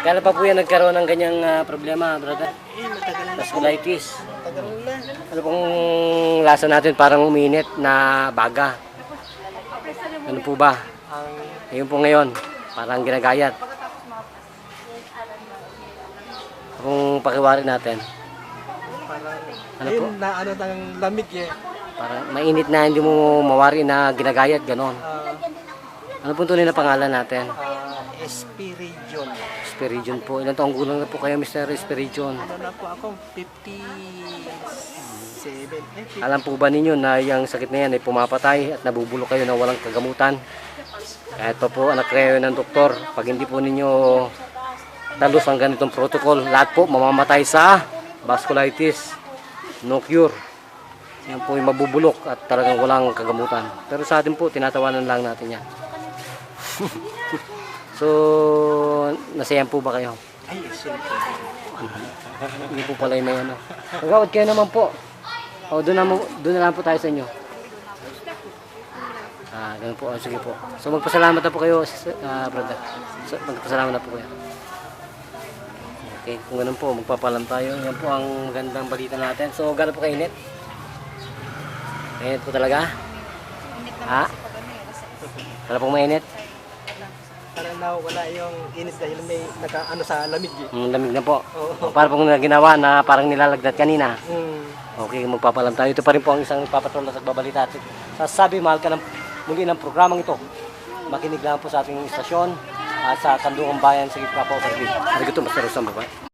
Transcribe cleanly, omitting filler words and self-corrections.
Kailan pa po yan nagkaroon ng ganyang problema, brother? Matagal na. Vasculitis. Matagal na. Ano pong lasa natin? Parang uminit na baga. Ano po ba? Ang Ayun po ngayon, parang ginagayat. Kung pakiwari natin, parang, Ano po? ayun, na ano ng lamig eh. parang mainit na hindi mo mawari na ginagayat, ganon. Ano po tunay na pangalan natin? SP region. Spiridion po. Ilan taong gulang na po kayo, Mr. Spiridion? Ano na po ako? 57. Alam po ba ninyo na yung sakit na yan ay pumapatay at nabubulok kayo na walang kagamutan? Kahit pa po anak kayo ng doktor, pag hindi po ninyo talos ang ganitong protocol, lahat po mamamatay sa vasculitis. No cure. Yan po yung mabubulok at talagang walang kagamutan. Pero sa atin po, tinatawanan lang natin yan. So, nasayan po ba kayo? Ay, siyempre. Hindi po pala yung may ano. Magawad kayo naman po. O, doon na lang po tayo sa inyo. Ganun po. Sige po. So, magpasalamat na po kayo, brother. So, magpasalamat na po kayo. Okay, kung ganun po, magpapalam tayo. Yan po ang magandang balita natin. So, gano'n po kainit? Mainit po talaga? Ha? Wala pong mainit? Parang nawala yung init dahil may naka-ano sa lamig eh. Lamig na po. Oo. Para pong ginawa na parang nilalagdat kanina. Mm. Okay, magpapalam tayo. Ito pa rin po ang isang papatrol at nagbabalita. Sasabi, mahal ka ng, muli ng programang ito. Makinig lang po sa ating istasyon at sa Kandungang Bayan sa Gitna po. Sabi ko ito, Master Rosam, baba.